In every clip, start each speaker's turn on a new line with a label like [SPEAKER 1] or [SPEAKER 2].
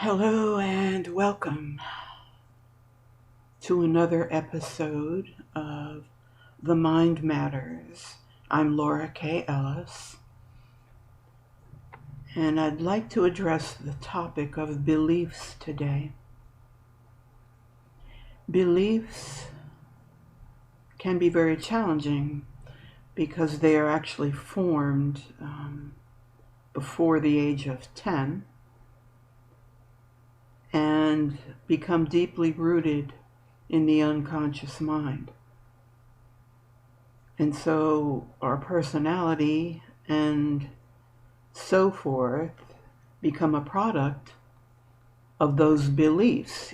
[SPEAKER 1] Hello and welcome to another episode of The Mind Matters. I'm Laura K. Ellis, and I'd like to address the topic of beliefs today. Beliefs can be very challenging because they are actually formed before the age of 10 and become deeply rooted in the unconscious mind. And so our personality and so forth become a product of those beliefs,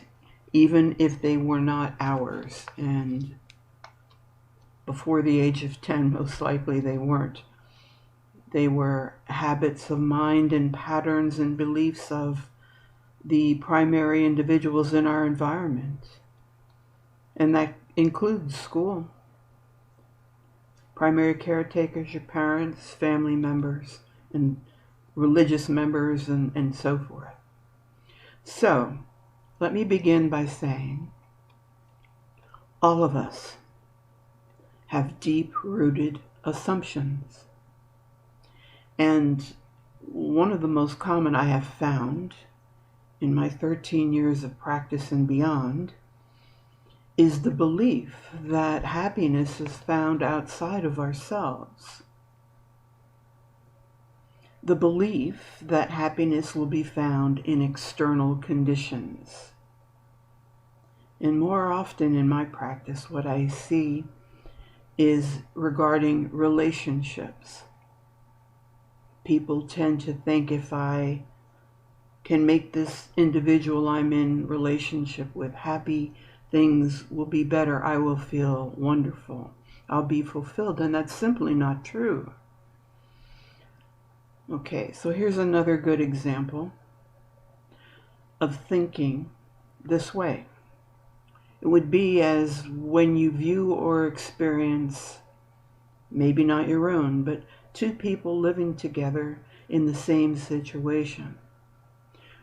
[SPEAKER 1] even if they were not ours. And before the age of 10, most likely they weren't. They were habits of mind and patterns and beliefs of the primary individuals in our environment. And that includes school. Primary caretakers, your parents, family members, and religious members, and so forth. So, let me begin by saying all of us have deep-rooted assumptions. And one of the most common I have found in my 13 years of practice and beyond is the belief that happiness is found outside of ourselves. The belief that happiness will be found in external conditions. And more often in my practice, what I see is regarding relationships. People tend to think if I can make this individual I'm in relationship with happy, things will be better. I will feel wonderful. I'll be fulfilled. And that's simply not true. Okay, so here's another good example of thinking this way. It would be as when you view or experience, maybe not your own, but two people living together in the same situation,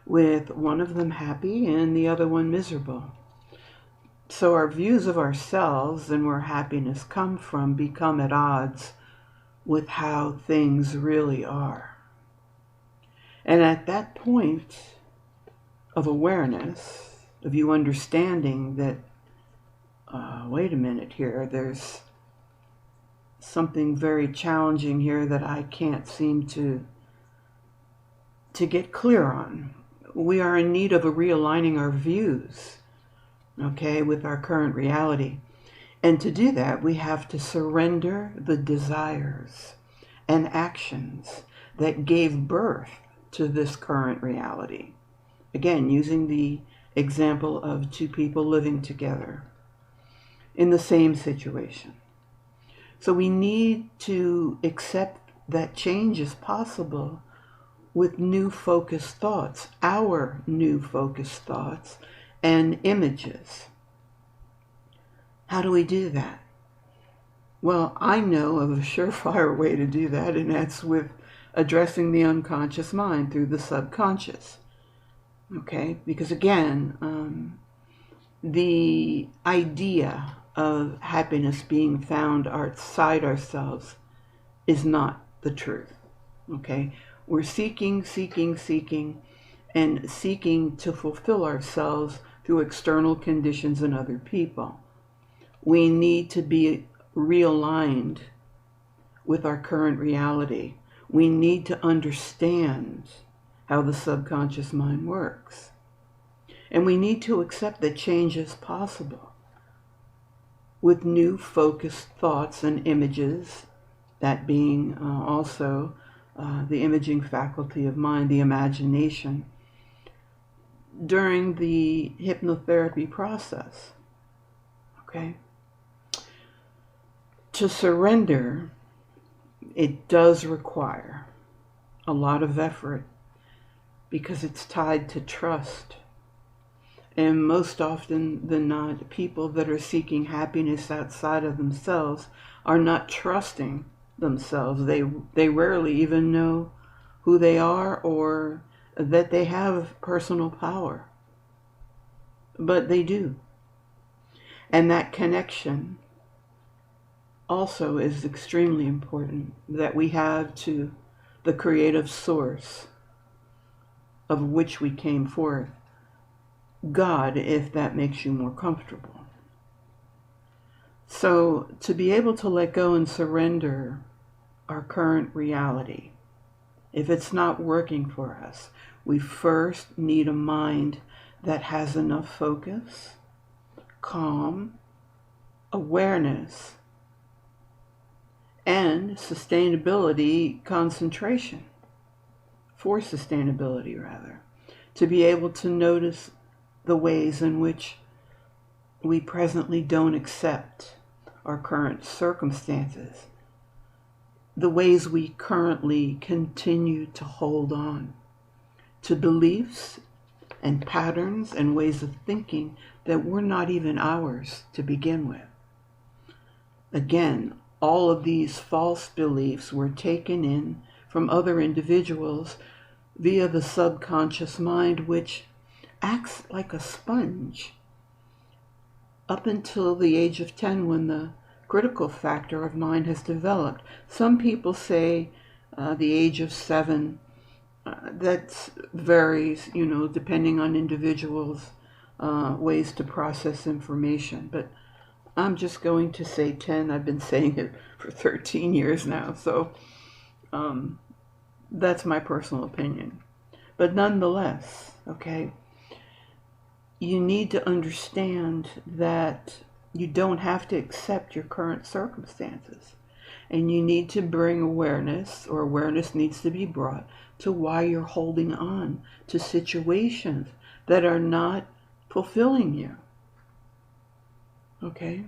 [SPEAKER 1] with one of them happy and the other one miserable. So our views of ourselves and where happiness comes from become at odds with how things really are. And at that point of awareness, of you understanding that, wait a minute here, there's something very challenging here that I can't seem to get clear on. We are in need of realigning our views, okay, with our current reality. And to do that, we have to surrender the desires and actions that gave birth to this current reality. Again, using the example of two people living together in the same situation. So we need to accept that change is possible with new focused thoughts, our new focused thoughts and images. How do we do that? Well, I know of a surefire way to do that, and that's with addressing the unconscious mind through the subconscious. Okay? Because again, the idea of happiness being found outside ourselves is not the truth. Okay? We're seeking, and seeking to fulfill ourselves through external conditions and other people. We need to be realigned with our current reality. We need to understand how the subconscious mind works. And we need to accept that change is possible with new focused thoughts and images, that being also the imaging faculty of mind, the imagination, during the hypnotherapy process. Okay? To surrender, it does require a lot of effort because it's tied to trust. And most often than not, people that are seeking happiness outside of themselves are not trusting themselves. They rarely even know who they are, or that they have personal power, but they do. And that connection also is extremely important, that we have to the creative source of which we came forth, God, if that makes you more comfortable. So to be able to let go and surrender our current reality, if it's not working for us, we first need a mind that has enough focus, calm, awareness, and sustainability, concentration, for sustainability rather, to be able to notice the ways in which we presently don't accept our current circumstances, the ways we currently continue to hold on to beliefs and patterns and ways of thinking that were not even ours to begin with. Again, all of these false beliefs were taken in from other individuals via the subconscious mind, which acts like a sponge up until the age of 10, when the critical factor of mind has developed. Some people say the age of 7. That varies, depending on individuals' ways to process information. But I'm just going to say 10. I've been saying it for 13 years now. So that's my personal opinion. But nonetheless, okay, you need to understand that you don't have to accept your current circumstances. And you need to bring awareness, or awareness needs to be brought to why you're holding on to situations that are not fulfilling you. Okay?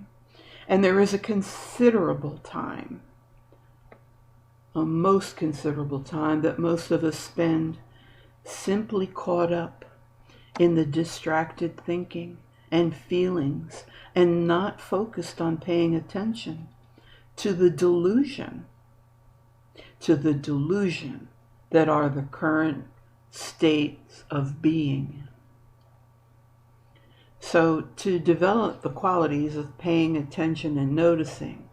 [SPEAKER 1] And there is a considerable time, a most considerable time, that most of us spend simply caught up in the distracted thinking and feelings and not focused on paying attention to the delusion that are the current states of being. So to develop the qualities of paying attention and noticing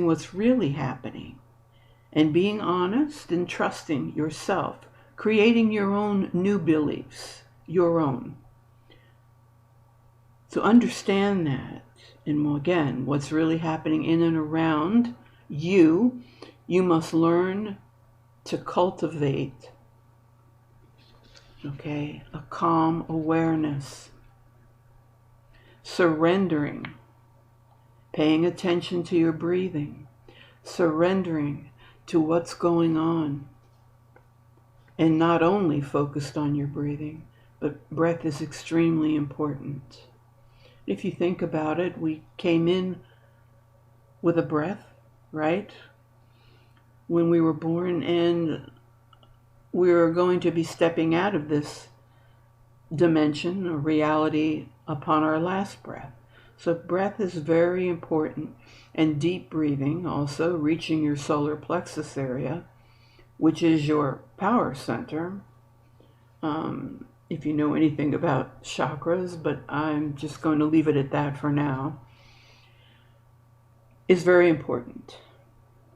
[SPEAKER 1] what's really happening, and being honest and trusting yourself, creating your own new beliefs, your own. So understand that, and again, what's really happening in and around you, you must learn to cultivate, okay, a calm awareness, surrendering, paying attention to your breathing, surrendering to what's going on, and not only focused on your breathing, but breath is extremely important. If you think about it, we came in with a breath, right? When we were born, and we are going to be stepping out of this dimension or reality upon our last breath. So breath is very important, and deep breathing, also reaching your solar plexus area, which is your power center. If you know anything about chakras, but I'm just going to leave it at that for now, is very important.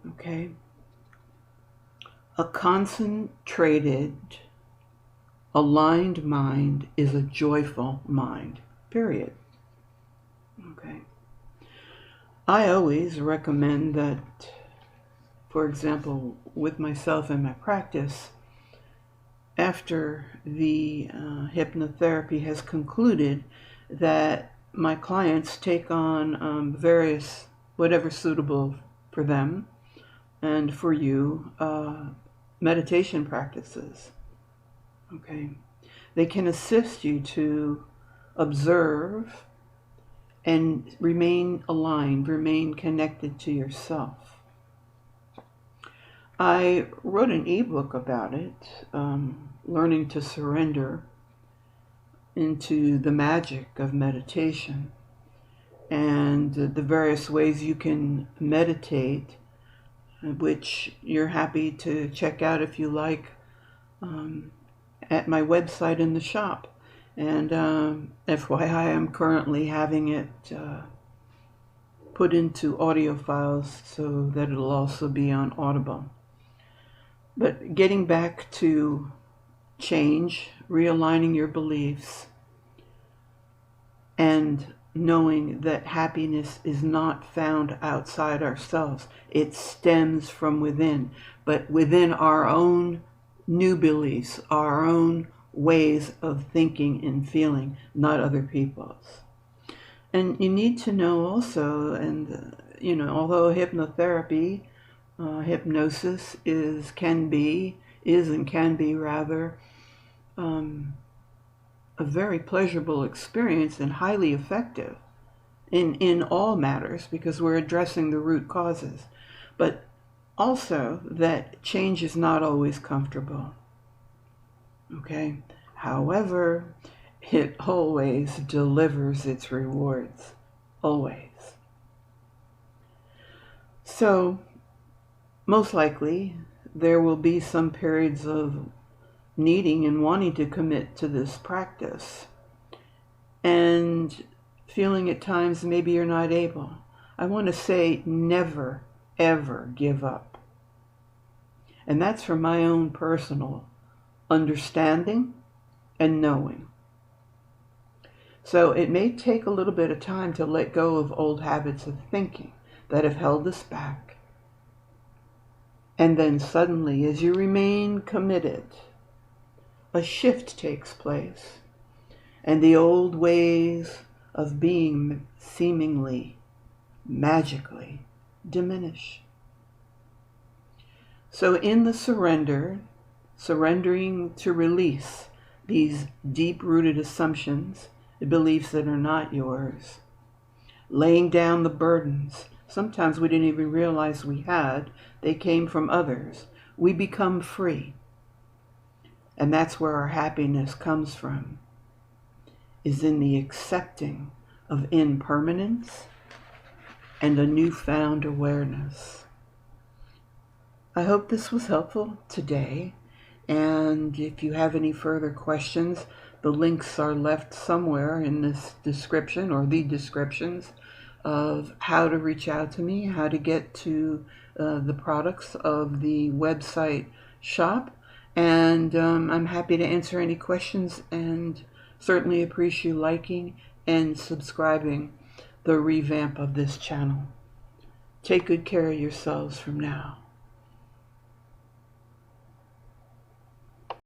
[SPEAKER 1] Okay? A concentrated, aligned mind is a joyful mind, period. Okay. I always recommend that, for example, with myself and my practice, after the hypnotherapy has concluded, that my clients take on various, whatever suitable for them and for you, meditation practices. Okay. They can assist you to observe and remain aligned, remain connected to yourself. I wrote an ebook about it, Learning to Surrender into the Magic of Meditation, and the various ways you can meditate, which you're happy to check out if you like at my website in the shop. And FYI, I'm currently having it put into audio files so that it'll also be on Audible. But getting back to change, realigning your beliefs, and knowing that happiness is not found outside ourselves. It stems from within, but within our own new beliefs, our own ways of thinking and feeling, not other people's. And you need to know also, and although hypnotherapy, hypnosis is and can be rather a very pleasurable experience and highly effective in all matters because we're addressing the root causes. But also that change is not always comfortable. Okay? However, it always delivers its rewards. Always. So, most likely, there will be some periods of needing and wanting to commit to this practice and feeling at times maybe you're not able. I want to say never, ever give up. And that's from my own personal understanding and knowing. So it may take a little bit of time to let go of old habits of thinking that have held us back. And then suddenly, as you remain committed, a shift takes place, and the old ways of being seemingly, magically diminish. So in the surrendering to release these deep-rooted assumptions, the beliefs that are not yours, laying down the burdens, sometimes we didn't even realize we had, they came from others, we become free. And that's where our happiness comes from, is in the accepting of impermanence and a newfound awareness. I hope this was helpful today, and if you have any further questions, the links are left somewhere in this description or the descriptions of how to reach out to me, how to get to the products of the website shop. And I'm happy to answer any questions and certainly appreciate you liking and subscribing the revamp of this channel. Take good care of yourselves from now.